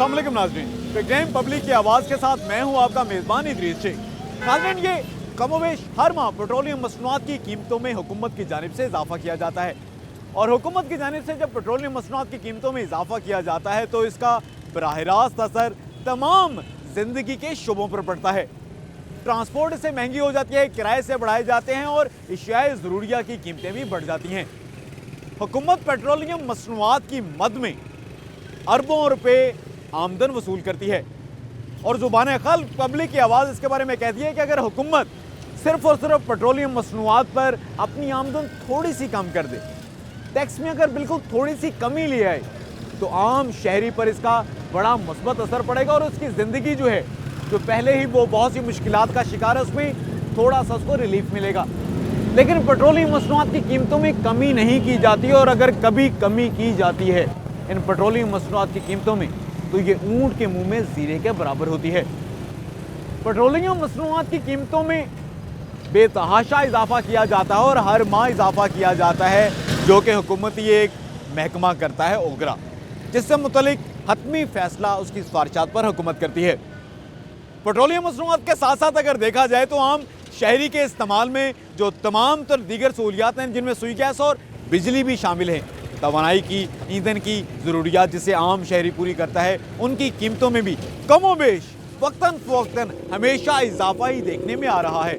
अस्सलाम वालेकुम नाज़रीन, प्रोग्राम पब्लिक की आवाज़ के साथ मैं हूं आपका मेज़बान इदरीस शेख। नाज़रीन, ये कमोवेश हर माह पेट्रोलियम मसनूआत की कीमतों में हुकूमत की जानिब से इजाफा किया जाता है और हुकूमत की जानिब से जब पेट्रोलियम मसनूआत की कीमतों में इजाफा किया जाता है तो इसका बराह रास्त असर तमाम ज़िंदगी के शुबों पर पड़ता है। ट्रांसपोर्ट से महंगी हो जाती है, किराए से बढ़ाए जाते हैं और अशियाए ज़रूरिया की कीमतें भी बढ़ जाती हैं। हुकूमत पेट्रोलियम मसनूआत की मद में अरबों रुपए आमदन वसूल करती है और ज़ुबान खल्क पब्लिक की आवाज़ इसके बारे में कहती है कि अगर हुकूमत सिर्फ और सिर्फ पेट्रोलियम मसनूआत पर अपनी आमदन थोड़ी सी कम कर दे, टैक्स में अगर बिल्कुल थोड़ी सी कमी ले आए, तो आम शहरी पर इसका बड़ा मुस्बत असर पड़ेगा और उसकी ज़िंदगी जो है, जो पहले ही वो बहुत सी मुश्किलात का शिकार है, उसमें थोड़ा सा उसको रिलीफ मिलेगा। लेकिन पेट्रोलियम मसनूआत की कीमतों में कमी नहीं की जाती और अगर कभी कमी की जाती है इन पेट्रोलियम मसनूआत की कीमतों में, तो ये ऊंट के मुंह में जीरे के बराबर होती है। पेट्रोलियम मसनूआत की कीमतों में बेतहाशा इजाफा किया जाता है और हर माह इजाफा किया जाता है, जो कि हुकूमत ये एक महकमा करता है ओगरा, जिससे मुतलिक हतमी फैसला उसकी सिफारिशात पर हुकूमत करती है। पेट्रोलियम मसनूआत के साथ साथ अगर देखा जाए तो आम शहरी के इस्तेमाल में जो तमाम तर दीगर सहूलियात हैं, जिनमें सुई गैस और बिजली भी शामिल हैं, तवानाई की, ईंधन की ज़रूरियात जिसे आम शहरी पूरी करता है, उनकी कीमतों में भी कमोबेश वक्तन फ़वक्तन हमेशा इजाफा ही देखने में आ रहा है।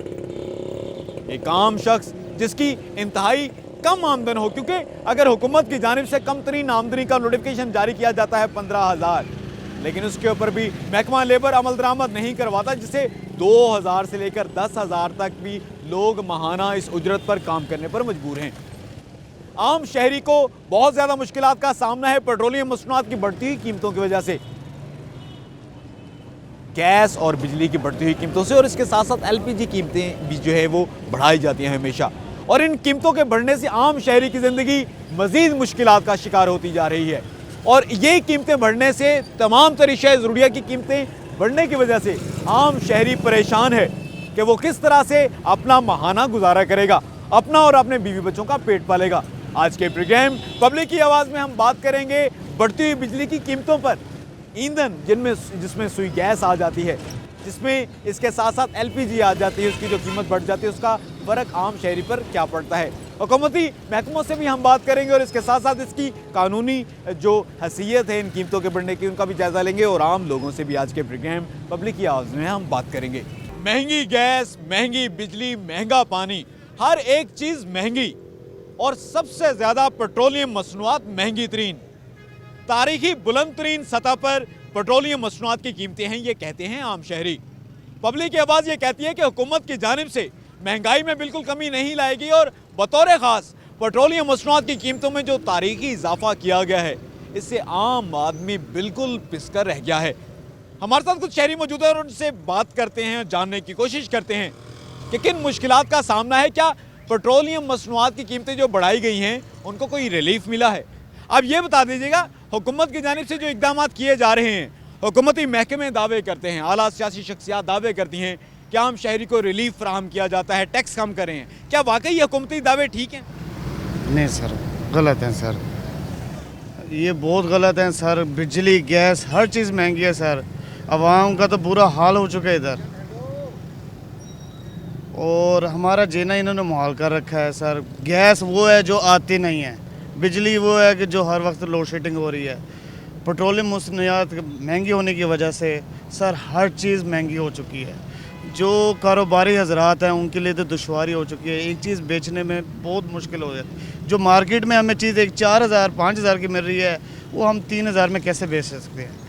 एक आम शख्स जिसकी इंतहाई कम आमदन हो, क्योंकि अगर हुकूमत की जानिब से कम तरीन आमदनी का नोटिफिकेशन जारी किया जाता है 15,000, लेकिन उसके ऊपर भी महकमा लेबर अमल दरामद नहीं करवाता, जिसे 2,000 से लेकर 10,000 तक भी लोग माहाना इस उजरत पर काम करने पर मजबूर हैं। आम शहरी को बहुत ज़्यादा मुश्किलात का सामना है पेट्रोलियम मसनूआत की बढ़ती हुई कीमतों की वजह से, गैस और बिजली की बढ़ती हुई कीमतों से, और इसके साथ साथ LPG कीमतें भी जो है वो बढ़ाई जाती हैं हमेशा, और इन कीमतों के बढ़ने से आम शहरी की ज़िंदगी मज़ीद मुश्किलात का शिकार होती जा रही है। और ये कीमतें बढ़ने से, तमाम तरीक़े ज़रूरिया की कीमतें बढ़ने की वजह से आम शहरी परेशान है कि वो किस तरह से अपना माहाना गुजारा करेगा, अपना और अपने बीवी बच्चों का पेट पालेगा। आज के प्रोग्राम पब्लिक की आवाज़ में हम बात करेंगे बढ़ती हुई बिजली की कीमतों पर, ईंधन जिसमें सुई गैस आ जाती है, जिसमें इसके साथ साथ LPG आ जाती है, उसकी जो कीमत बढ़ जाती है, उसका फ़र्क आम शहरी पर क्या पड़ता है। हुकूमती महकमों से भी हम बात करेंगे और इसके साथ साथ इसकी कानूनी जो हैसियत है इन कीमतों के बढ़ने की, उनका भी जायज़ा लेंगे और आम लोगों से भी आज के प्रोग्राम पब्लिक की आवाज़ में हम बात करेंगे। महंगी गैस, महंगी बिजली, महंगा पानी, हर एक चीज़ महंगी, और सबसे ज़्यादा पेट्रोलियम मसनूआत महंगी तरीन। तारीखी बुलंद तरीन सतह पर पेट्रोलियम मसनूआत की कीमतें हैं, ये कहते हैं आम शहरी। पब्लिक की आवाज़ ये कहती है कि हुकूमत की जानिब से महंगाई में बिल्कुल कमी नहीं लाएगी और बतौर ख़ास पेट्रोलियम मसनूआत की कीमतों में जो तारीखी इजाफा किया गया है, इससे आम आदमी बिल्कुल पिसकर रह गया है। हमारे साथ कुछ शहरी मौजूद है और उनसे बात करते हैं, जानने की कोशिश करते हैं कि किन मुश्किलात का सामना है, क्या पेट्रोलियम मसनूआत की कीमतें जो बढ़ाई गई हैं उनको कोई रिलीफ मिला है। अब ये बता दीजिएगा, हुकूमत की जानिब से जो इक़दाम किए जा रहे हैं, हुकूमती महकमे दावे करते हैं, आला सियासी शख्सियात दावे करती हैं कि आम शहरी को रिलीफ फराहम किया जाता है, टैक्स कम करें हैं, क्या वाकई हुकूमती दावे ठीक हैं? नहीं सर, गलत हैं सर, ये बहुत गलत हैं सर। बिजली, गैस, हर चीज़ महंगी है सर। आवाम का तो बुरा हाल हो चुका है इधर, और हमारा जीना इन्होंने मुहाल कर रखा है सर। गैस वो है जो आती नहीं है, बिजली वो है कि जो हर वक्त लोड शेडिंग हो रही है। पेट्रोलियम मसनूआत महंगी होने की वजह से सर हर चीज़ महंगी हो चुकी है। जो कारोबारी हजरात हैं उनके लिए तो दुश्वारी हो चुकी है, एक चीज़ बेचने में बहुत मुश्किल हो जाती है। जो मार्केट में हमें चीज़ एक 4,000 5,000 की मिल रही है, वो हम 3,000 में कैसे बेच सकते हैं।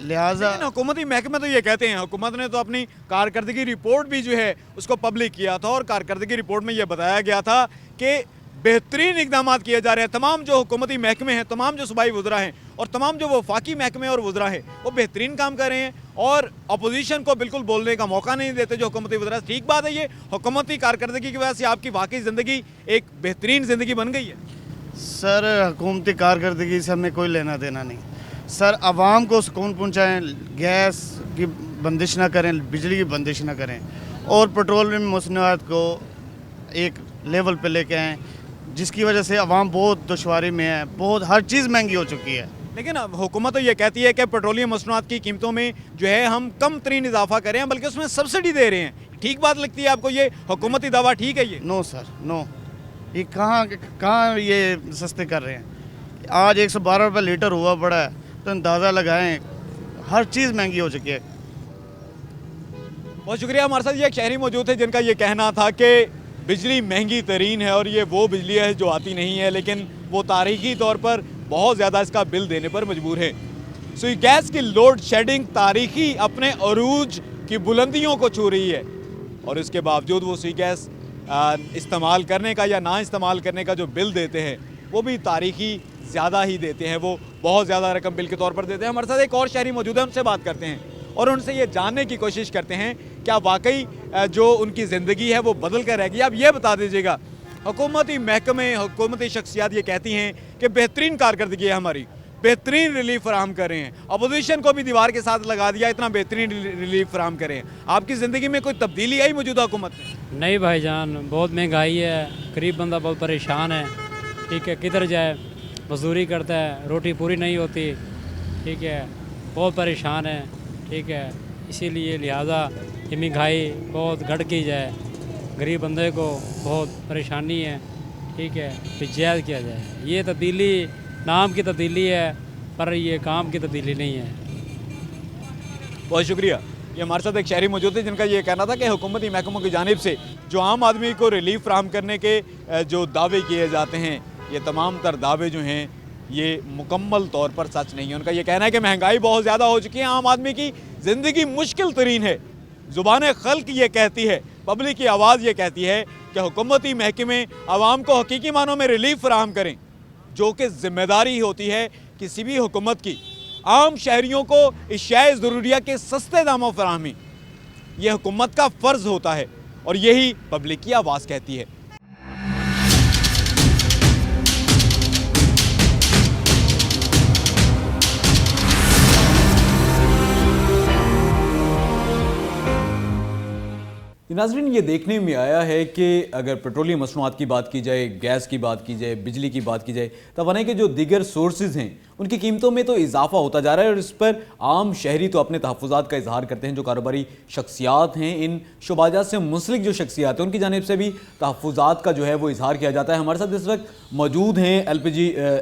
लिहाजा हुकूमती महकमे तो ये कहते हैं, हुकूमत ने तो अपनी कारकर्दगी रिपोर्ट भी जो है उसको पब्लिक किया था और कारकर्दगी रिपोर्ट में ये बताया गया था कि बेहतरीन इकदाम किए जा रहे हैं। तमाम जो हुकूमती महकमे हैं, तमाम जो सूबाई वज़रा हैं और तमाम जो वफाकी महकमे और वज़रा हैं, वो बेहतरीन काम कर रहे हैं और अपोजिशन को बिल्कुल बोलने का मौका नहीं देते जो हुकूमती वज़रा। ठीक बात है, ये हुकूमती कारकर्दगी की वजह से आपकी वाकई ज़िंदगी एक बेहतरीन ज़िंदगी बन गई है। सर हुकूमती कारकर्दगी से हमें कोई लेना देना नहीं सर। आवाम को सुकून पहुँचाएँ, गैस की बंदिश ना करें, बिजली की बंदिश ना करें, और पेट्रोलियम मसनूआत को एक लेवल पे लेके आएँ, जिसकी वजह से आवाम बहुत दुश्वारी में है। बहुत हर चीज़ महंगी हो चुकी है। लेकिन अब हुकूमत तो ये कहती है कि पेट्रोलियम मसनूआत की कीमतों में जो है हम कम तरीन इजाफा कर रहे हैं, बल्कि उसमें सब्सिडी दे रहे हैं। ठीक बात लगती है आपको? ये हुकूमती दावा ठीक है ये? No sir, no. ये कहाँ ये सस्ते कर रहे हैं? आज 112 रुपये लीटर हुआ पड़ा है, तो अंदाज़ा लगाएं, हर चीज़ महंगी हो चुकी है। बहुत शुक्रिया। हमारे साथ ये एक शहरी मौजूद थे जिनका ये कहना था कि बिजली महंगी तरीन है और ये वो बिजली है जो आती नहीं है, लेकिन वो तारीखी तौर पर बहुत ज़्यादा इसका बिल देने पर मजबूर है। सुई गैस की लोड शेडिंग तारीखी अपने अरूज की बुलंदियों को छू रही है और इसके बावजूद वो सुई गैस इस्तेमाल करने का या ना इस्तेमाल करने का जो बिल देते हैं वो भी तारीखी ज़्यादा ही देते हैं, वो बहुत ज़्यादा रकम बिल के तौर पर देते हैं। हमारे साथ एक और शहरी मौजूद है, उनसे बात करते हैं और उनसे ये जानने की कोशिश करते हैं क्या वाकई जो उनकी ज़िंदगी है वो बदल कर रहेगी। आप ये बता दीजिएगा, हुकूमती महकमे, हुकूमती शख्सियात ये कहती हैं कि बेहतरीन कारकर्दगी है हमारी, बेहतरीन रिलीफ फराहम कर रहे हैं, अपोजिशन को भी दीवार के साथ लगा दिया, इतना बेहतरीन रिलीफ फराहम कर रहे हैं। आपकी ज़िंदगी में कोई तब्दीली आई मौजूदा हुकूमत में? नहीं भाईजान, बहुत महंगाई है, गरीब बंदा बहुत परेशान है। ठीक है, किधर जाए, मजदूरी करता है, रोटी पूरी नहीं होती। ठीक है, बहुत परेशान है। ठीक है, इसीलिए लिहाजा ये महंगाई बहुत घट की जाए, गरीब बंदे को बहुत परेशानी है। ठीक है, फिर जायज़ किया जाए। ये तब्दीली नाम की तब्दीली है, पर ये काम की तब्दीली नहीं है। बहुत शुक्रिया। ये हमारे साथ एक शहरी मौजूद थे जिनका ये कहना था कि हुकूमती महकमों की जानिब से जो आम आदमी को रिलीफ फराहम करने के जो दावे किए जाते हैं, ये तमाम तर दावे जो हैं ये मुकम्मल तौर पर सच नहीं है। उनका ये कहना है कि महंगाई बहुत ज़्यादा हो चुकी है, आम आदमी की ज़िंदगी मुश्किल तरीन है। ज़ुबान खल्क ये कहती है, पब्लिक की आवाज़ ये कहती है कि हुकूमती महकमे आवाम को हकीकी मानों में रिलीफ फराहम करें, जो कि ज़िम्मेदारी होती है किसी भी हुकूमत की। आम शहरियों को इश्याए ज़रूरिया के सस्ते दामों फराहमी ये हुकूमत का फ़र्ज़ होता है और यही पब्लिक की आवाज़ कहती है। नाज़रीन, ये देखने में आया है कि अगर पेट्रोलियम मसनूआत की बात की जाए, गैस की बात की जाए, बिजली की बात की जाए, तवानाई के जो दीगर सोर्सेज हैं उनकी कीमतों में तो इजाफा होता जा रहा है और इस पर आम शहरी तो अपने तहफ़्फ़ुज़ात का इजहार करते हैं। जो कारोबारी शख्सियात हैं, इन शोबाजात से मुंसलिक जो शख्सियात हैं, उनकी जानिब से भी तहफ़्फ़ुज़ात का जो है वो इजहार किया जाता है। हमारे साथ इस वक्त मौजूद हैं LPG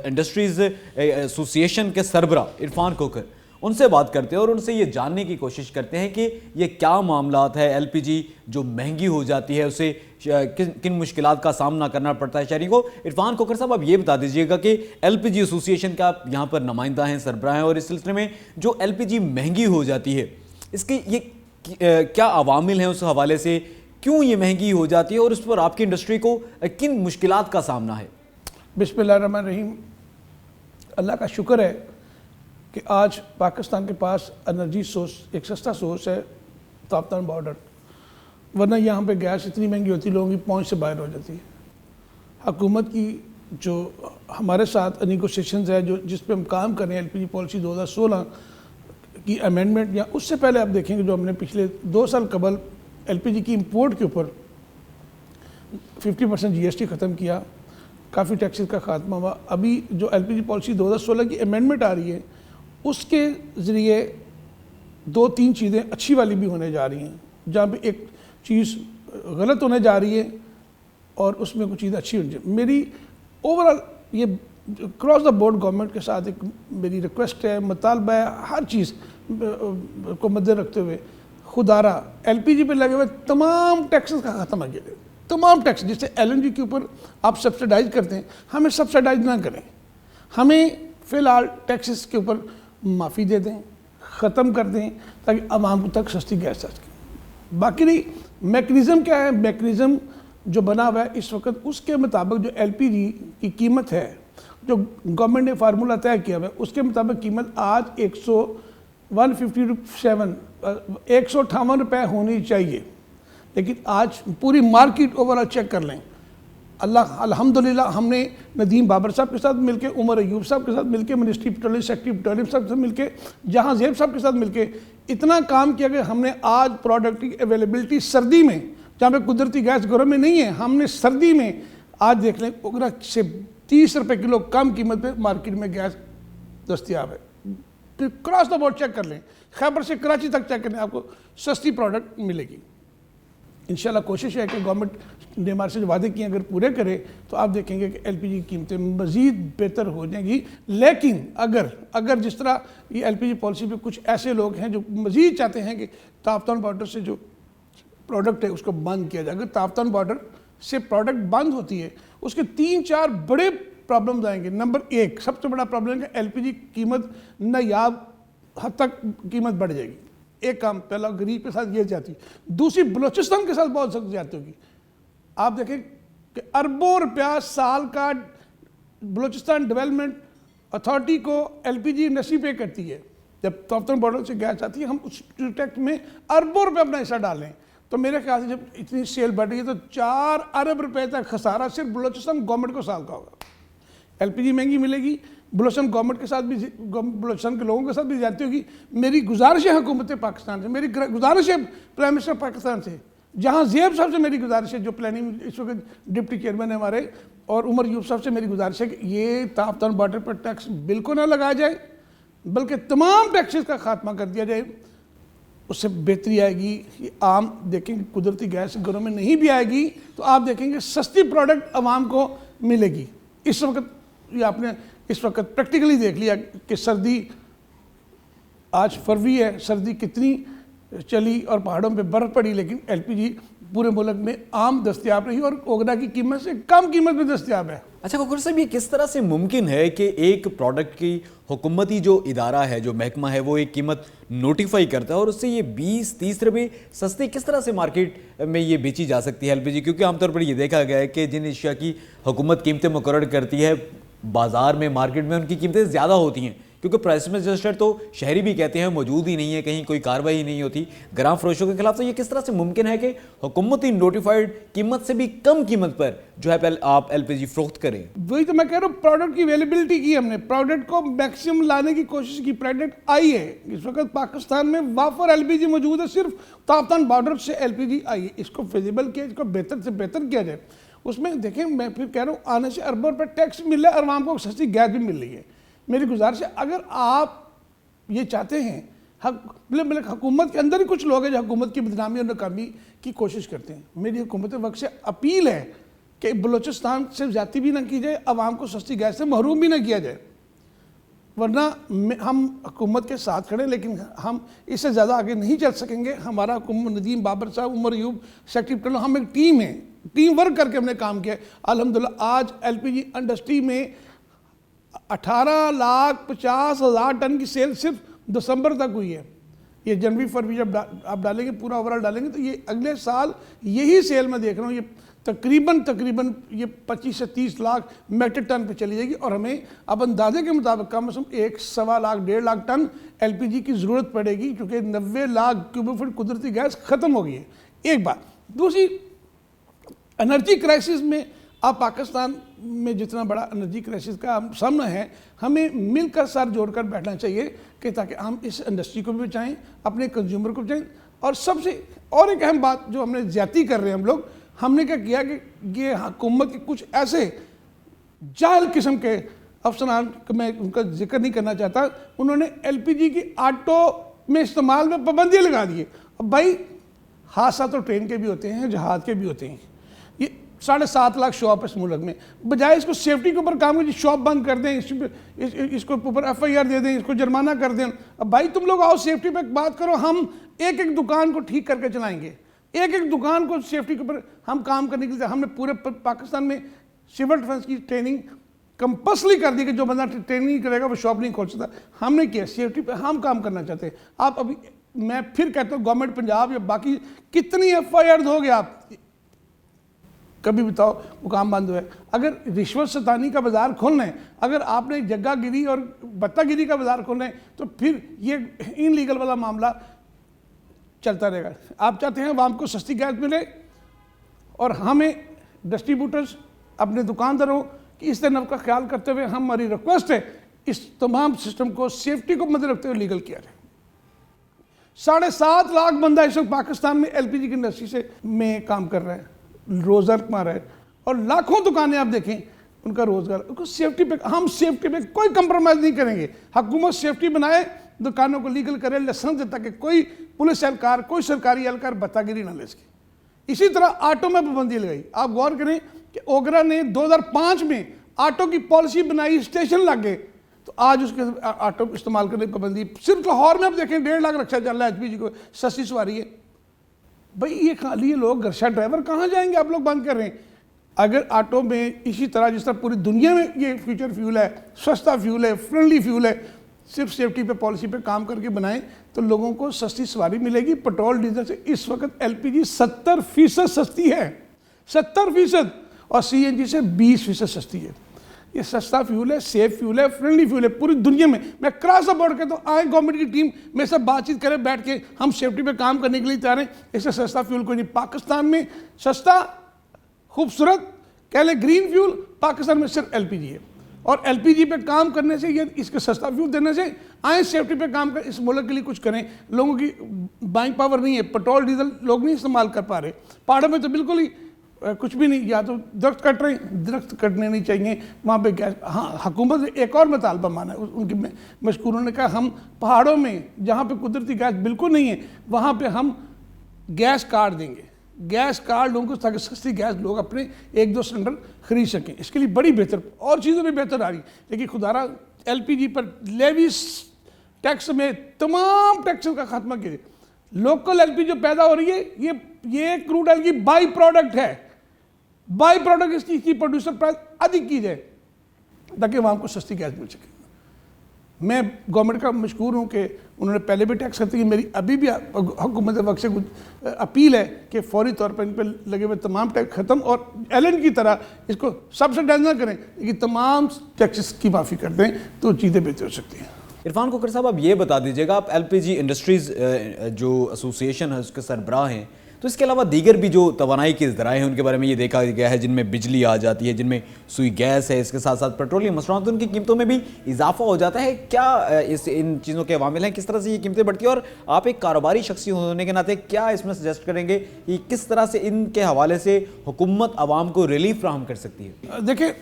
इंडस्ट्रीज़ एसोसिएशन के सरबरा इरफान कोकर। उनसे बात करते हैं और उनसे ये जानने की कोशिश करते हैं कि ये क्या मामलात है, LPG जो महंगी हो जाती है उसे किन मुश्किलात का सामना करना पड़ता है शहरी को। इरफान कोकर साहब, आप ये बता दीजिएगा कि LPG एसोसिएशन का आप यहाँ पर नुमाइंदा हैं, सरबराह हैं, और इस सिलसिले में जो LPG महंगी हो जाती है इसके ये क्या अवामिल हैं, उस हवाले से क्यों ये महंगी हो जाती है और उस पर आपकी इंडस्ट्री को किन मुश्किलात का सामना है? बिस्मिल्लाहिर्रहमानिर्रहीम। अल्लाह का शुक्र है कि आज पाकिस्तान के पास एनर्जी सोर्स, एक सस्ता सोर्स है, ताप्तान बॉर्डर। वरना यहाँ पे गैस इतनी महंगी होती, लोगों की पहुँच से बाहर हो जाती है। हुकूमत की जो हमारे साथ नेगोशिएशंस है, जो जिस पे हम काम कर रहे हैं, LPG पॉलिसी 2016 की अमेंडमेंट, या उससे पहले आप देखेंगे जो हमने पिछले 2 साल कबल LPG की इंपोर्ट के ऊपर 50% GST ख़त्म किया, काफ़ी टैक्सेस का खात्मा हुआ। अभी जो LPG पॉलिसी 2016 की अमेंडमेंट आ रही है उसके ज़रिए 2-3 चीज़ें अच्छी वाली भी होने जा रही हैं, जहाँ पे एक चीज़ गलत होने जा रही है और उसमें कुछ चीज़ अच्छी होनी चाहिए। मेरी ओवरऑल ये क्रॉस द बोर्ड गवर्नमेंट के साथ एक मेरी रिक्वेस्ट है, मुतालबा है, हर चीज़ को मद्दे रखते हुए खुदारा LPG पे लगे हुए तमाम टैक्सेस का ख़त्म किया जाए। तमाम टैक्स, जिससे LNG के ऊपर आप सब्सिडाइज करते हैं, हमें सब्सिडाइज ना करें, हमें फ़िलहाल टैक्सेस के ऊपर माफ़ी दे दें, ख़त्म कर दें, ताकि आवाम तक सस्ती गैस आ सके। बाकी नहीं, मैकेनिज़्म क्या है, मैकेनिज़्म जो बना हुआ है इस वक्त, उसके मुताबिक जो LPG की कीमत है, जो गवर्नमेंट ने फार्मूला तय किया हुआ है, उसके मुताबिक कीमत आज 158 रुपये होनी चाहिए। लेकिन आज पूरी मार्केट ओवरऑल चेक कर लें, अल्हम्दुलिल्लाह हमने नदीम बाबर साहब के साथ मिलके, उमर अयूब साहब के साथ मिलके, मिनिस्ट्री पेट्रोलियम सेक्रेटरी पेट्रोलियम साहब के साथ मिलके, जहां ज़ेब साहब के साथ मिलके इतना काम किया कि हमने आज प्रोडक्ट की अवेलेबिलिटी सर्दी में, जहाँ पे कुदरती गैस घरों में नहीं है, हमने सर्दी में आज देख लें उगरा से 30 रुपये किलो कम कीमत पे मार्केट में गैस दस्तियाब है। क्रॉस द बोर्ड चेक कर लें, खैबर से कराची तक चेक करें, आपको सस्ती प्रोडक्ट मिलेगी। इंशाल्लाह कोशिश है कि गवर्नमेंट ने हमारे से जो वादे किए अगर पूरे करे तो आप देखेंगे कि एलपीजी की कीमतें मज़ीद बेहतर हो जाएंगी। लेकिन अगर जिस तरह ये एलपीजी पॉलिसी पे कुछ ऐसे लोग हैं जो मज़ीद चाहते हैं कि ताफ्तान बॉर्डर से जो प्रोडक्ट है उसको बंद किया जाए, अगर ताफ्तान बॉर्डर से प्रोडक्ट बंद होती है उसके 3-4 बड़े प्रॉब्लम्स आएंगे। नंबर 1 सबसे बड़ा प्रॉब्लम है कि एलपीजी कीमत नायाब हद तक कीमत बढ़ जाएगी। एक काम पहला गरीब के साथ ये जाती, दूसरी बलूचिस्तान के साथ बहुत सख्त ज्यादती होगी। आप देखें कि अरबों रुपया साल का बलूचिस्तान डेवलपमेंट अथॉरिटी को एलपीजी इंडस्ट्री पे करती है। जब ताफ्तान बॉर्डर से गैस आती है हम उस टैक्स में अरबों रुपये अपना हिस्सा डालें, तो मेरे ख्याल से जब इतनी सेल बढ़ रही है तो 4 अरब रुपए तक खसारा सिर्फ बलूचिस्तान गवर्नमेंट को साल का होगा। एलपीजी महंगी मिलेगी, बलूचिस्तान गवर्नमेंट के साथ भी, बलूचिस्तान के लोगों के साथ भी ज्यादती होगी। मेरी गुजारिश है हुकूमत पाकिस्तान से, मेरी गुजारिश है प्राइम मिनिस्टर पाकिस्तान से, जहाँ ज़ेब साहब से मेरी गुजारिश है जो प्लानिंग इस वक्त डिप्टी चेयरमैन है हमारे, और उमर यूब साहब से मेरी गुजारिश है कि ये ताफ्तान बॉर्डर पर टैक्स बिल्कुल ना लगाया जाए, बल्कि तमाम टैक्सेस का खात्मा कर दिया जाए। उससे बेहतरी आएगी। ये आम देखेंगे कुदरती गैस घरों में नहीं भी आएगी तो आप देखेंगे सस्ती प्रोडक्ट आवाम को मिलेगी। इस वक्त ये आपने इस वक्त प्रैक्टिकली देख लिया कि सर्दी, आज फरवरी है, सर्दी कितनी चली और पहाड़ों पे बर्फ़ पड़ी, लेकिन एलपीजी पूरे मुल्क में आम दस्तियाब रही और ओगरा की कीमत से कम कीमत में दस्तियाब है। अच्छा कुकर साहब, ये किस तरह से मुमकिन है कि एक प्रोडक्ट की हुकूमती जो इदारा है, जो महकमा है, वो एक कीमत नोटिफाई करता है और उससे ये 20-30 रुपये सस्ती किस तरह से मार्केट में ये बेची जा सकती है एलपीजी? क्योंकि आमतौर पर ये देखा गया है कि जिन अशिया की हुकूमत कीमतें मुकर्रर करती है बाज़ार में, मार्केट में उनकी कीमतें ज़्यादा होती हैं, क्योंकि प्राइस में रजिस्टर तो शहरी भी कहते हैं मौजूद ही नहीं है, कहीं कोई कार्रवाई नहीं होती ग्राम फरोशों के खिलाफ। तो ये किस तरह से मुमकिन है कि हुकूमती नोटिफाइड कीमत से भी कम कीमत पर जो है आप एलपीजी फरोख्त करें? वही तो मैं कह रहा हूँ, प्रोडक्ट की अवेलेबिलिटी की हमने, प्रोडक्ट को मैक्सिमम लाने की कोशिश की, प्रोडक्ट आई है। इस वक्त पाकिस्तान में वाफर एलपीजी मौजूद है, सिर्फ ताफ्तान बॉर्डर से एलपीजी आई है। इसको फिजिबल किया, इसको बेहतर से बेहतर किया जाए। उसमें देखें, मैं फिर कह रहा हूँ, आने से अरबों रुपये टैक्स मिल रहा है और आवाम को सस्ती गैस भी मिल रही है। मेरी गुजारिश है, अगर आप ये चाहते हैं, हुकूमत के अंदर ही कुछ लोग हैं जो हुकूमत की बदनामी और नाकामी की कोशिश करते हैं। मेरी हुकूमत वक्त से अपील है कि बलूचिस्तान से ज्यादती भी ना की जाए, आवाम को सस्ती गैस से महरूम भी ना किया जाए, वरना हम हुकूमत के साथ खड़े, लेकिन हम इससे ज़्यादा आगे नहीं चल सकेंगे। हमारा नदीम बाबर साहब, उमर यूब, सेक्रेटरी, हम एक टीम है, टीम वर्क करके हमने काम किया। अल्हम्दुलिल्लाह आज एलपीजी इंडस्ट्री में 18,50,000 टन की सेल सिर्फ दिसंबर तक हुई है। ये जनवरी फरवरी जब आप डालेंगे, पूरा ओवरऑल डालेंगे, तो ये अगले साल यही सेल मैं देख रहा हूँ, ये तकरीबन ये 25 से 30 लाख मेट्रिक टन पे चली जाएगी। और हमें अब अंदाजे के मुताबिक कम से कम 1-1.25 लाख 1.5 लाख टन एलपीजी की ज़रूरत पड़ेगी, क्योंकि 90 लाख क्यूबिक फुट कुदरती गैस ख़त्म हो गई है। एक बात। दूसरी, एनर्जी क्राइसिस में अब पाकिस्तान में जितना बड़ा एनर्जी क्राइसिस का सामना है, हमें मिलकर सर जोड़कर बैठना चाहिए कि ताकि हम इस इंडस्ट्री को भी बचाएं, अपने कंज्यूमर को बचाएं। और सबसे और एक अहम बात जो हमने ज्यादती कर रहे हैं हम लोग, हमने क्या किया कि ये हुकूमत के कुछ ऐसे जाहिल किस्म के अफसरान, मैं उनका जिक्र नहीं करना चाहता, उन्होंने एलपीजी की ऑटो में इस्तेमाल में पाबंदियाँ लगा दी है। अब भाई हादसा तो ट्रेन के भी होते हैं, जहाज़ के भी होते हैं। ये 7.5 लाख शॉप है इस मुल्क में, बजाय इसको सेफ्टी के ऊपर काम करें, शॉप बंद कर दें, इसको ऊपर FIR दे दें, इसको जुर्माना कर दें। अब भाई तुम लोग आओ सेफ्टी पे बात करो, हम एक एक दुकान को ठीक करके चलाएंगे, एक एक दुकान को सेफ्टी के ऊपर हम काम करने के लिए। हमने पूरे पाकिस्तान में सिविल डिफेंस की ट्रेनिंग कंपल्सरी कर दी कि जो बंदा ट्रेनिंग नहीं करेगा वो शॉप नहीं खोल सकता। हमने किया, सेफ्टी पे हम काम करना चाहते हैं। आप अभी, मैं फिर कहता हूँ, गवर्नमेंट पंजाब या बाकी कितनी FIR दोगे आप? कभी बताओ वो काम बंद हुआ है? अगर रिश्वत सतानी का बाजार खोलना है, अगर आपने जग्गागिरी और बत्तागिरी का बाजार खोलना है, तो फिर ये इनलीगल वाला मामला चलता रहेगा। आप चाहते हैं आवाम को सस्ती गैस मिले, और हमें डिस्ट्रीब्यूटर्स, अपने दुकानदारों की इस तरह का ख्याल करते हुए हमारी रिक्वेस्ट है, इस तमाम सिस्टम को सेफ्टी को मद्देनजर रखते हुए लीगल किया जाए। 7.5 लाख बंदा इस वक्त पाकिस्तान में एलपीजी की इंडस्ट्री से में काम कर रहा है, रोज़ा कमा रहा है, और लाखों दुकानें आप देखें उनका रोज़गार, उनको सेफ्टी पे, हम सेफ्टी पे कोई कंप्रोमाइज़ नहीं करेंगे। हुकूमत सेफ्टी बनाए, दुकानों को लीगल करे, लाइसेंस देता कि कोई पुलिस एहलकार, कोई सरकारी एहलकार बतागिरी ना ले सके। इसी तरह ऑटो में पाबंदी लगाई। आप गौर करें कि ओगरा ने 2005 में ऑटो की पॉलिसी बनाई, स्टेशन लग गए, तो आज उसके ऑटो इस्तेमाल करने की पाबंदी। सिर्फ लाहौर में आप देखें 1.5 लाख रक्षा चल रहा है HPG को, सस्ती सवारी है। भाई ये खाली लोग घरशा ड्राइवर कहाँ जाएंगे, आप लोग बंद कर रहे हैं। अगर ऑटो में इसी तरह जिस तरह पूरी दुनिया में ये फ्यूचर फ्यूल है, सस्ता फ्यूल है, फ्रेंडली फ्यूल है, सिर्फ सेफ्टी पे पॉलिसी पे काम करके बनाएं तो लोगों को सस्ती सवारी मिलेगी। पेट्रोल डीजल से इस वक्त LPG 70% सस्ती है, 70%, और CNG से 20% सस्ती है। ये सस्ता फ्यूल है, सेफ फ्यूल है, फ्रेंडली फ्यूल है पूरी दुनिया में। मैं क्रॉस द बोर्ड कहता हूँ, आए गवर्नमेंट की टीम मेरे साथ बातचीत करे, बैठ के हम सेफ्टी पे काम करने के लिए तैयार हैं। इससे सस्ता फ्यूल कोई नहीं। पाकिस्तान में सस्ता, खूबसूरत, कह ले ग्रीन फ्यूल, पाकिस्तान में सिर्फ LPG है। और LPG पे काम करने से, ये इसके सस्ता फ्यूल देने से, आए सेफ्टी पे काम कर, इस मुल्क के लिए कुछ करें। लोगों की बाइंग पावर नहीं है, पेट्रोल डीजल लोग नहीं इस्तेमाल कर पा रहे। पहाड़ों में तो बिल्कुल ही कुछ भी नहीं, या तो दरख्त कट रहे हैं, दरख्त कटने नहीं चाहिए वहाँ पे गैस। हाँ, हुकूमत ने एक और मुतालबा माना, उनकी मशकूर, उन्होंने कहा हम पहाड़ों में जहाँ पे कुदरती गैस बिल्कुल नहीं है वहाँ पे हम गैस कार्ड देंगे, गैस कार्ड लोगों को, ताकि सस्ती गैस लोग अपने 1-2 सिलेंडर खरीद सकें। इसके लिए बड़ी बेहतर, और चीज़ों में बेहतर आ रही, लेकिन खुदारा LPG पर लेविस टैक्स में तमाम टैक्स का खात्मा कीजिए। लोकल LPG जो पैदा हो रही है, ये क्रूड ऑयल की बाई प्रोडक्ट है, बाई प्रोडक्ट, इसकी प्रोड्यूसर प्राइस अधिक की जाए ताकि वहाँ को सस्ती गैस मिल सके। मैं गवर्नमेंट का मशकूर हूँ कि उन्होंने पहले भी टैक्स करते, मेरी अभी भी हुकूमत वक्त से कुछ अपील है कि फौरी तौर पर इन पर लगे हुए तमाम टैक्स ख़त्म, और LN की तरह इसको सब्सिडाइज ना करें, लेकिन तमाम टैक्सेस की माफ़ी कर दें तो चीज़ें बेहतर हो सकती हैं। इरफान खोखर साहब, आप ये बता दीजिएगा, आप LPG इंडस्ट्रीज़ जो एसोसिएशन है उसके सरबराह हैं, तो इसके अलावा दीगर भी जो तवानाई के ज़राए हैं उनके बारे में ये देखा गया है जिनमें बिजली आ जाती है, जिनमें सुई गैस है, इसके साथ साथ पेट्रोलियम मसनूआत, उनकी कीमतों में भी इजाफा हो जाता है। क्या इन चीज़ों के अवामिल हैं, किस तरह से ये कीमतें बढ़ती हैं, और आप एक कारोबारी शख्सी होने के नाते क्या इसमें सजेस्ट करेंगे कि किस तरह से इनके हवाले से हुकूमत आवाम को रिलीफ फ्राहम कर सकती है? देखिए,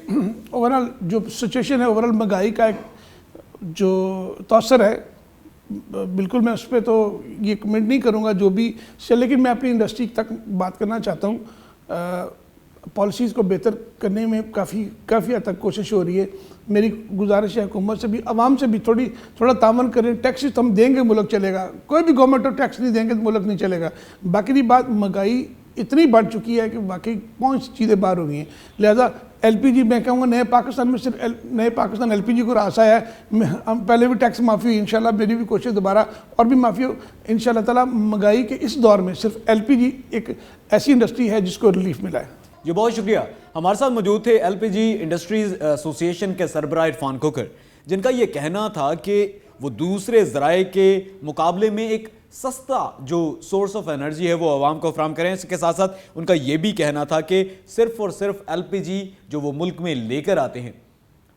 ओवरऑल जो सिचुएशन है, ओवरऑल महंगाई का एक जो तौसर है, बिल्कुल मैं उस पर तो ये कमेंट नहीं करूँगा जो भी से, लेकिन मैं अपनी इंडस्ट्री तक बात करना चाहता हूँ। पॉलिसीज़ को बेहतर करने में काफ़ी हद तक कोशिश हो रही है। मेरी गुजारिश है हुकूमत से भी, आवाम से भी थोड़ा तावन करें। टैक्स तो हम देंगे मुल्क चलेगा, कोई भी गवर्नमेंट तो टैक्स नहीं देंगे तो मुल्क नहीं चलेगा। बाकी की बात, महंगाई इतनी बढ़ चुकी है कि वाकई बहुत चीज़ें बाहर हो गई हैं। लिहाजा LPG मैं कहूँगा नए पाकिस्तान में सिर्फ नए पाकिस्तान LPG को रास्ता है। हम पहले भी टैक्स माफ़ी हुई, इंशाल्लाह मेरी भी कोशिश दोबारा और भी माफ़ी हो इंशाल्लाह ताला। महंगाई के इस दौर में सिर्फ LPG एक ऐसी इंडस्ट्री है जिसको रिलीफ मिला है। जी, बहुत शुक्रिया। हमारे साथ मौजूद थे LPG इंडस्ट्रीज एसोसिएशन के सरबराह इरफान खोखर, जिनका ये कहना था कि वो दूसरे ज़राए के मुकाबले में एक सस्ता जो सोर्स ऑफ एनर्जी है वो आवाम को फराहम करें। इसके साथ साथ उनका ये भी कहना था कि सिर्फ और सिर्फ LPG जो वो मुल्क में लेकर आते हैं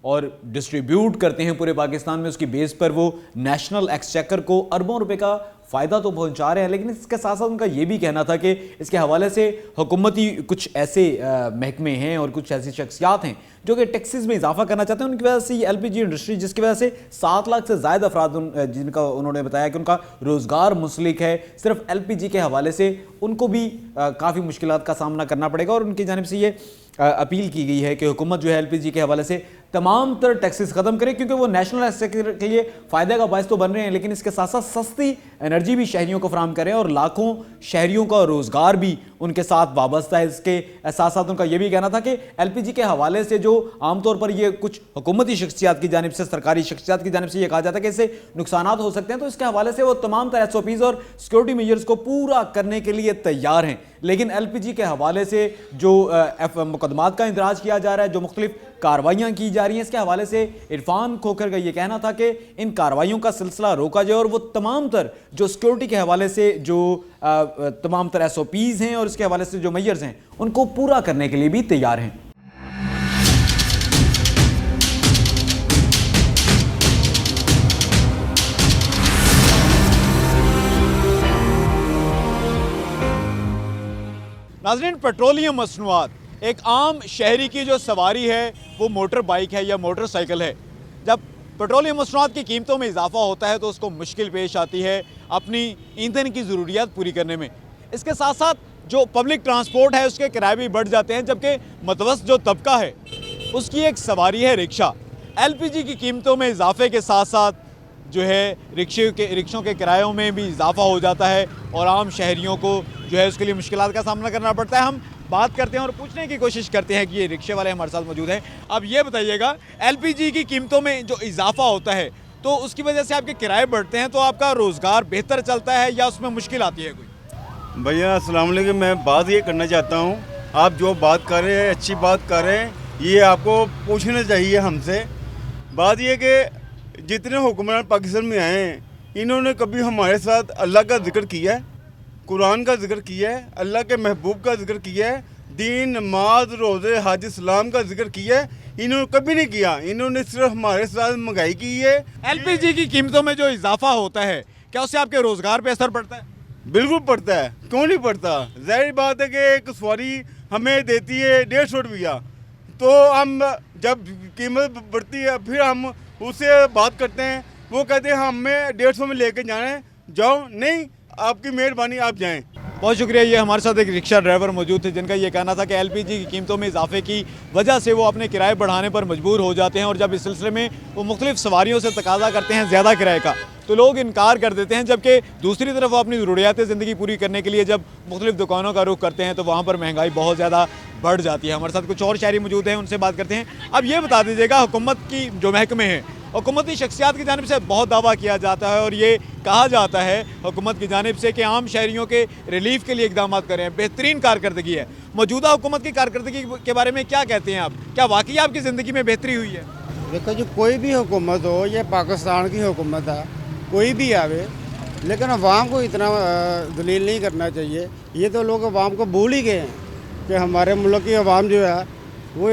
और डिस्ट्रीब्यूट करते हैं पूरे पाकिस्तान में, उसकी बेस पर वो नेशनल एक्सचेकर को अरबों रुपए का फ़ायदा तो पहुंचा रहे हैं, लेकिन इसके साथ साथ उनका ये भी कहना था कि इसके हवाले से हुकूमती कुछ ऐसे महकमे हैं और कुछ ऐसी शख्सियात हैं जो कि टैक्सेस में इजाफा करना चाहते हैं। उनकी वजह से ये LPG इंडस्ट्री, जिसकी वजह से 7 लाख से ज़्यादा अफराद जिनका उन्होंने बताया कि उनका रोज़गार मुंसलिक है, सिर्फ LPG के हवाले से उनको भी काफ़ी मुश्किलात का सामना करना पड़ेगा। और उनकी जानिब से ये अपील की गई है कि हुकूमत जो है LPG के हवाले से तमाम तर टैक्सेस ख़त्म करे, क्योंकि वो नेशनल एक्सचेकर के लिए फ़ायदे का बायस तो बन रहे हैं, लेकिन इसके साथ साथ सस्ती एनर्जी भी शहरियों को फराहम करें और लाखों शहरियों का रोज़गार भी उनके साथ वाबस्ता है। इसके साथ साथ उनका यह भी कहना था कि LPG के हवाले से जो आमतौर पर ये कुछ हुकूमती शख्सियात की जानिब से, सरकारी शख्सियात की जानिब से ये कहा जाता है कि इससे नुकसानात हो सकते हैं, तो इसके हवाले से वो तमाम तरह SOPs और सिक्योरिटी मेजर्स को पूरा करने के लिए तैयार हैं। लेकिन LPG के हवाले से जो मुकदमात का इंदराज किया जा रहा है, जो मुख्तलिफ कार्रवाइयाँ की जा रही हैं, इसके हवाले से इरफान खोखर का ये कहना था कि इन कार्रवाइयों का सिलसिला रोका जाए और वो तमाम तर जो सिक्योरिटी के हवाले से जो तमाम तर SOPs हैं और इसके हवाले से जो मेजर्स हैं उनको पूरा करने के लिए भी तैयार हैं। नाज़रीन, पेट्रोलियम मसनूआत एक आम शहरी की जो सवारी है वो मोटर बाइक है या मोटरसाइकिल है। जब पेट्रोलियम मसनूआत की कीमतों में इजाफा होता है तो उसको मुश्किल पेश आती है अपनी ईंधन की ज़रूरियात पूरी करने में। इसके साथ साथ जो पब्लिक ट्रांसपोर्ट है उसके किराए भी बढ़ जाते हैं, जबकि मतवसत जो तबका है उसकी एक सवारी है रिक्शा। एलपीजी की कीमतों में इजाफे के साथ साथ जो है रिक्शों के किरायों में भी इजाफा हो जाता है और आम शहरियों को जो है उसके लिए मुश्किलात का सामना करना पड़ता है। हम बात करते हैं और पूछने की कोशिश करते हैं कि ये रिक्शे वाले हमारे साथ मौजूद हैं। अब ये बताइएगा, एलपीजी की कीमतों में जो इजाफा होता है तो उसकी वजह से आपके किराए बढ़ते हैं, तो आपका रोज़गार बेहतर चलता है या उसमें मुश्किल आती है कोई? भैया अस्सलाम वालेकुम। मैं बात ये करना चाहता हूँ, आप जो बात कर रहे हैं अच्छी बात कर रहे हैं, ये आपको पूछना चाहिए हमसे। बात ये कि जितने हुक्मरान पाकिस्तान में आए हैं इन्होंने कभी हमारे साथ अल्लाह का जिक्र किया है, कुरान का जिक्र किया है, अल्लाह के महबूब का जिक्र किया है, दीन नमाज रोज़े हज इस्लाम का जिक्र किया है? इन्होंने कभी नहीं किया। इन्होंने सिर्फ हमारे साथ महंगाई की है। एलपीजी की कीमतों में जो इजाफा होता है क्या उससे आपके रोज़गार पे असर पड़ता है? बिल्कुल पड़ता है, क्यों नहीं पड़ता। जाहिर बात है कि एक सवारी हमें देती है 150 रुपया, तो हम जब कीमत बढ़ती है फिर हम उससे बात करते हैं, वो कहते हैं हमें 150 में लेके जाना है, जाओ, नहीं आपकी मेहरबानी आप जाएं। बहुत शुक्रिया। ये हमारे साथ एक रिक्शा ड्राइवर मौजूद थे जिनका ये कहना था कि एलपीजी की कीमतों में इजाफे की वजह से वो अपने किराए बढ़ाने पर मजबूर हो जाते हैं और जब इस सिलसिले में वो मुख्तलिफ सवारियों से तकाजा करते हैं ज़्यादा किराए का तो लोग इनकार कर देते हैं, जबकि दूसरी तरफ वो अपनी ज़रूरियात ज़िंदगी पूरी करने के लिए जब मुख्तलिफ दुकानों का रुख करते हैं तो वहाँ पर महंगाई बहुत ज़्यादा बढ़ जाती है। हमारे साथ कुछ और शहरी मौजूद हैं, उनसे बात करते हैं। अब ये बता दीजिएगा, हुकूमत की जो महकमे हैं, हुकूमती शख्सियात की जानिब से बहुत दावा किया जाता है और ये कहा जाता है हुकूमत की जानिब से कि आम शहरियों के रिलीफ के लिए इकदाम करें, बेहतरीन कारकर्दगी है। मौजूदा हुकूमत की कारकर्दगी के बारे में क्या कहते हैं आप? क्या वाकई आपकी ज़िंदगी में बेहतरी हुई है? देखो जी, कोई भी हुकूमत हो, ये पाकिस्तान की हुकूमत है, कोई भी आवे, लेकिन अवाम को इतना दलील नहीं करना चाहिए। ये तो लोग अवाम को भूल ही गए हैं कि हमारे मुल्क की अवाम जो है वो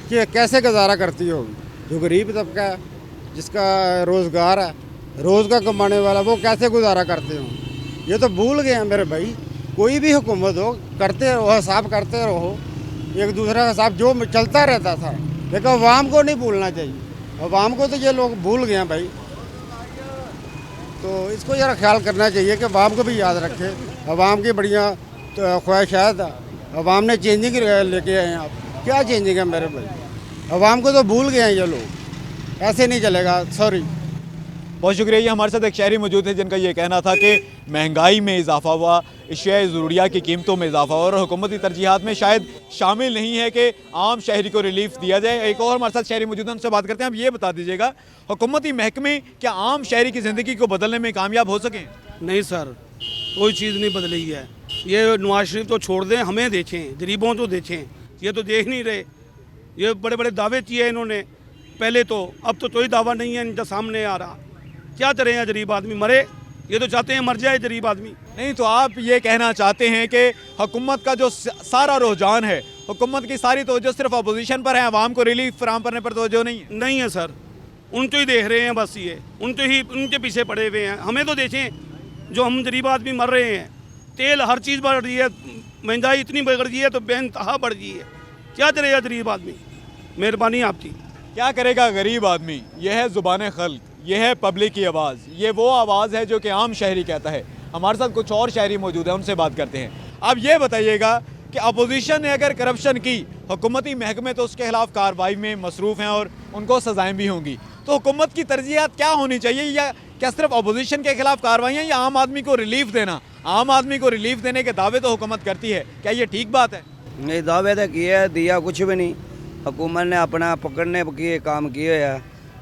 कि कैसे गुजारा करती होगी। जो गरीब तबका है, जिसका रोज़गार है, रोज़ का कमाने वाला, वो कैसे गुजारा करते हों, ये तो भूल गए हैं मेरे भाई। कोई भी हुकूमत हो, करते रहो, हिसाब करते रहो, एक दूसरे का हिसाब जो चलता रहता था, लेकिन अवाम को नहीं भूलना चाहिए। अवाम को तो ये लोग भूल गए हैं भाई, तो इसको ज़रा ख्याल करना चाहिए कि अवाम को भी याद रखे। अवाम की बढ़िया तो ख्वाहिशात है, अवाम ने चेंजिंग लेके आए हैं। आप क्या चेंजिंग है मेरे भाई? अवाम को तो भूल गए हैं ये लोग, ऐसे नहीं चलेगा। सॉरी। बहुत शुक्रिया। ये हमारे साथ एक शहरी मौजूद है जिनका ये कहना था कि महंगाई में इजाफा हुआ, अशिया ज़रूरियात की कीमतों में इजाफा हुआ और हुकूमती तरजीहात में शायद शामिल नहीं है कि आम शहरी को रिलीफ दिया जाए। एक और हमारे साथ शहरी मौजूद है, उनसे बात करते हैं। अब ये बता दीजिएगा, हुकूमती महकमे क्या आम शहरी की ज़िंदगी को बदलने में कामयाब हो सकें? नहीं सर, कोई चीज़ नहीं बदली है। ये नवाज शरीफ तो छोड़ दें, हमें देखें, गरीबों को देखें, ये तो देख नहीं रहे। ये बड़े बड़े दावे किए इन्होंने पहले तो, अब तो कोई दावा नहीं है इनका सामने आ रहा। क्या करें यार, गरीब आदमी मरे, ये तो चाहते हैं मर जाए गरीब आदमी। नहीं तो आप ये कहना चाहते हैं कि हुकूमत का जो सारा रुझान है, हुकूमत की सारी तवज्जो सिर्फ अपोजिशन पर है, आवाम को रिलीफ फराहम करने पर तवज्जो नहीं है? नहीं है सर, उनको ही देख रहे हैं बस, ये उनके पीछे पड़े हुए हैं। हमें तो देखें, जो हम गरीब आदमी मर रहे हैं, तेल हर चीज़ बढ़ रही है, महंगाई इतनी बढ़ रही है तो बेइंतहा बढ़ गई है। क्या करेगा गरीब आदमी? मेहरबानी आपकी। क्या करेगा गरीब आदमी? यह है ज़ुबान खल्क, यह है पब्लिक की आवाज़, ये वो आवाज़ है जो कि आम शहरी कहता है। हमारे साथ कुछ और शहरी मौजूद हैं, उनसे बात करते हैं। अब ये बताइएगा कि अपोजिशन ने अगर करप्शन की, हुकूमती महकमे तो उसके खिलाफ कार्रवाई में मसरूफ़ हैं और उनको सजाएँ भी होंगी, तो हुकूमत की तरजीहात क्या होनी चाहिए? या क्या सिर्फ अपोजिशन के खिलाफ कार्रवाइयाँ या आम आदमी को रिलीफ देना? आम आदमी को रिलीफ देने के दावे तो हुकूमत करती है, क्या ये ठीक बात है? नहीं, दावे तो किए, दिया कुछ भी नहीं। हुकूमत ने अपना पकड़ने के काम किए है,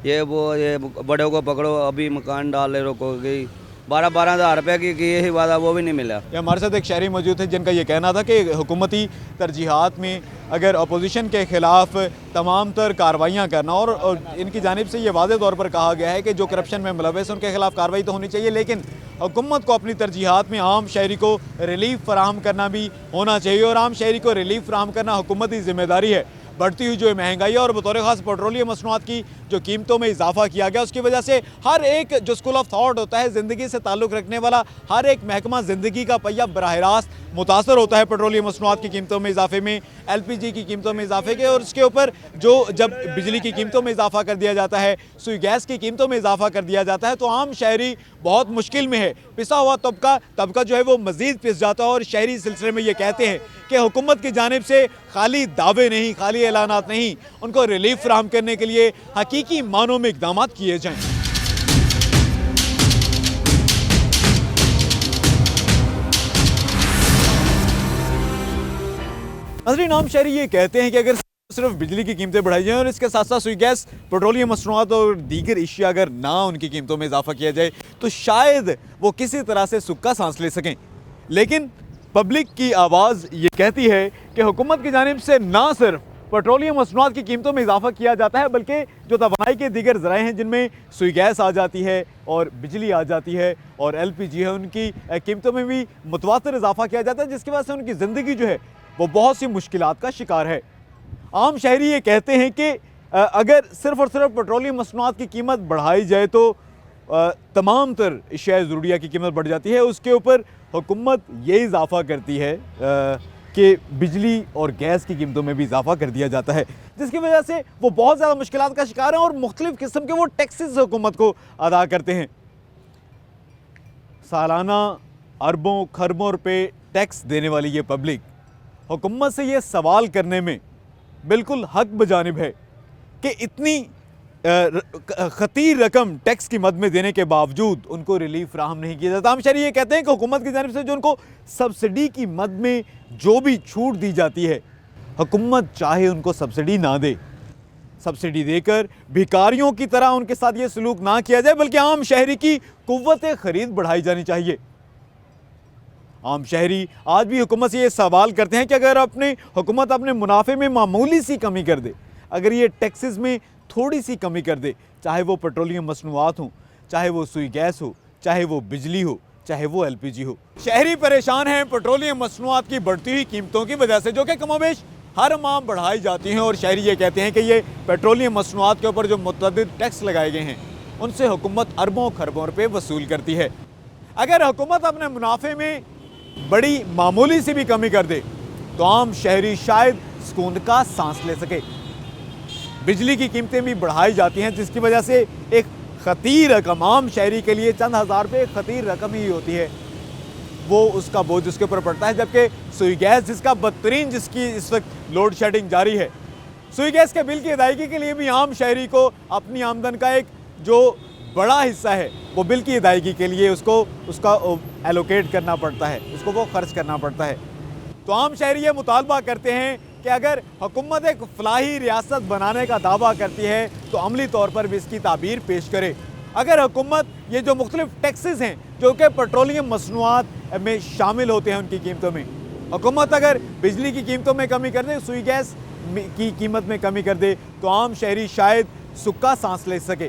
ये बड़ों को पकड़ो, अभी मकान डाले रोको गई, 12-12 हज़ार रुपये की ही वादा, वो भी नहीं मिला। ये हमारे साथ एक शहरी मौजूद है जिनका ये कहना था कि हुकूमती तरजीहात में अगर अपोजिशन के ख़िलाफ़ तमाम तर कार्रवाइयाँ करना और इनकी जानिब से ये वाज़ेह तौर पर कहा गया है कि जो करप्शन में मुलव्वस उनके खिलाफ कार्रवाई तो होनी चाहिए, लेकिन हुकूमत को अपनी तरजीहात में आम शहरी को रिलीफ फराहम करना भी होना चाहिए और आम शहरी को रिलीफ फराहम करना हुकूमती ज़िम्मेदारी है। बढ़ती हुई जो महंगाई है और बतौर ख़ास पेट्रोलियम मसनूआत की जो कीमतों में इजाफा किया गया उसकी वजह से हर एक जो स्कूल ऑफ थॉट होता है, ज़िंदगी से ताल्लुक़ रखने वाला हर एक महकमा ज़िंदगी का पहिया बराह रास्त मुतासर होता है पेट्रोलियम मसनूआत की कीमतों में इजाफे में, LPG की कीमतों में इजाफे के। और उसके ऊपर जब बिजली की कीमतों में इजाफा कर दिया जाता है, सुई गैस की कीमतों में इजाफा कर दिया जाता है, तो आम शहरी बहुत मुश्किल में है। पिसा हुआ तबका जो है वो मज़ीद पिस जाता है। और शहरी इस सिलसिले में ये कहते हैं कि हुकूमत की जानिब से खाली दावे नहीं, खाली ऐलानात नहीं, उनको रिलीफ फराहम करने के लिए हकीकी मानों में इक़दामात किए जाएँ। नाज़रीन, आम शहरी ये कहते हैं कि अगर सिर्फ बिजली की कीमतें बढ़ाई जाएँ और इसके साथ साथ सुई गैस, पेट्रोलियम मसनूआत और दीगर अशिया अगर ना उनकी कीमतों में इजाफा किया जाए तो शायद वो किसी तरह से सुख का सांस ले सकें। लेकिन पब्लिक की आवाज़ ये कहती है कि हुकूमत की जानिब से ना सिर्फ पेट्रोलियम मसनूआत की कीमतों में इजाफा किया जाता है बल्कि जो तवानाई के दीगर ज़राए हैं जिनमें सुई गैस आ जाती है और बिजली आ जाती है और LPG है, उनकी कीमतों में भी मुतवातिर इजाफा किया जाता है, जिसकी वजह से उनकी ज़िंदगी जो है वो बहुत सी मुश्किलात का शिकार है। आम शहरी ये कहते हैं कि अगर सिर्फ और सिर्फ पेट्रोलियम मसनूआत की कीमत बढ़ाई जाए तो तमाम तर अशिया ज़रूरिया की कीमत बढ़ जाती है। उसके ऊपर हुकूमत ये इजाफा करती है कि बिजली और गैस की कीमतों में भी इजाफा कर दिया जाता है, जिसकी वजह से वो बहुत ज़्यादा मुश्किलात का शिकार हैं और मुख्तलिफ़ किस्म के वो टैक्सेस हुकूमत को अदा करते हैं। सालाना अरबों खरबों रुपए टैक्स देने वाली ये पब्लिक हुकूमत से ये सवाल करने में बिल्कुल हक बजानिब है कि इतनी खतीर रकम टैक्स की मद में देने के बावजूद उनको रिलीफ फराहम नहीं किया जाता। आम शहरी ये कहते हैं कि हुकूमत की जानिब से जो उनको सब्सिडी की मद में जो भी छूट दी जाती है, हुकूमत चाहे उनको सब्सिडी ना दे, सब्सिडी देकर भिखारियों की तरह उनके साथ ये सलूक ना किया जाए बल्कि आम शहरी की कुव्वत ख़रीद बढ़ाई जानी चाहिए। आम शहरी आज भी हुकूमत से ये सवाल करते हैं कि अगर हुकूमत अपने मुनाफे में मामूली सी कमी कर दे, अगर ये टैक्सेस में थोड़ी सी कमी कर दे, चाहे वो पेट्रोलियम मसनूआत हो, चाहे वो सुई गैस हो, चाहे वो बिजली हो, चाहे वो LPG हो। शहरी परेशान हैं पेट्रोलियम मसनूआत की बढ़ती हुई कीमतों की वजह से, जो कि कमोबेश हर माह बढ़ाई जाती हैं। और शहरी ये कहते हैं कि ये पेट्रोलियम मसनूआत के ऊपर जो मुतअद्दिद टैक्स लगाए गए हैं उनसे हुकूमत अरबों खरबों रुपये वसूल करती है। अगर हुकूमत अपने मुनाफे में बड़ी मामूली सी भी कमी कर दे तो आम शहरी शायद सुकून का सांस ले सके। बिजली की कीमतें भी बढ़ाई जाती हैं, जिसकी वजह से एक खतीर रकम आम शहरी के लिए चंद हज़ार रुपये खतीर रकम ही होती है, वो उसका बोझ उसके ऊपर पड़ता है। जबकि सुई गैस जिसकी इस वक्त लोड शेडिंग जारी है, सुई गैस के बिल की अदायगी के लिए भी आम शहरी को अपनी आमदन का एक जो बड़ा हिस्सा है वो बिल की अदायगी के लिए उसका एलोकेट करना पड़ता है, उसको वो खर्च करना पड़ता है। तो आम शहरी ये मुतालबा करते हैं कि अगर हुकूमत एक फलाही रियासत बनाने का दावा करती है तो अमली तौर पर भी इसकी ताबीर पेश करे। अगर हुकूमत ये जो मुख्तलिफ टैक्सेस हैं जो कि पेट्रोलियम मसनूआत में शामिल होते हैं उनकी कीमतों में, हुकूमत अगर बिजली की कीमतों में कमी कर दे, सुई गैस की कीमत में कमी कर दे, तो आम शहरी शायद सुख का सांस ले सके।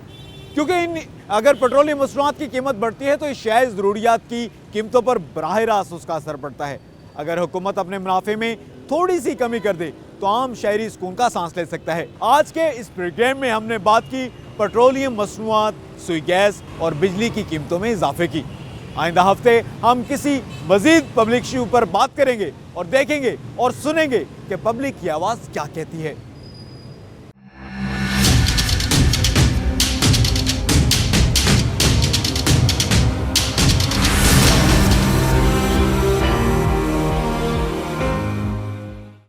क्योंकि अगर पेट्रोलियम मसनूआत की कीमत बढ़ती है तो अशिया ज़रूरियात की कीमतों पर बराह रास्त उसका असर पड़ता है। अगर हुकूमत अपने मुनाफे में थोड़ी सी कमी कर दे तो आम शहरी सुकून का सांस ले सकता है। आज के इस प्रोग्राम में हमने बात की पेट्रोलियम मसनूआत, सुई गैस और बिजली की कीमतों में इजाफे की। आइंदा हफ्ते हम किसी मज़ीद पब्लिक इशू पर बात करेंगे और देखेंगे और सुनेंगे कि पब्लिक की आवाज़ क्या कहती है।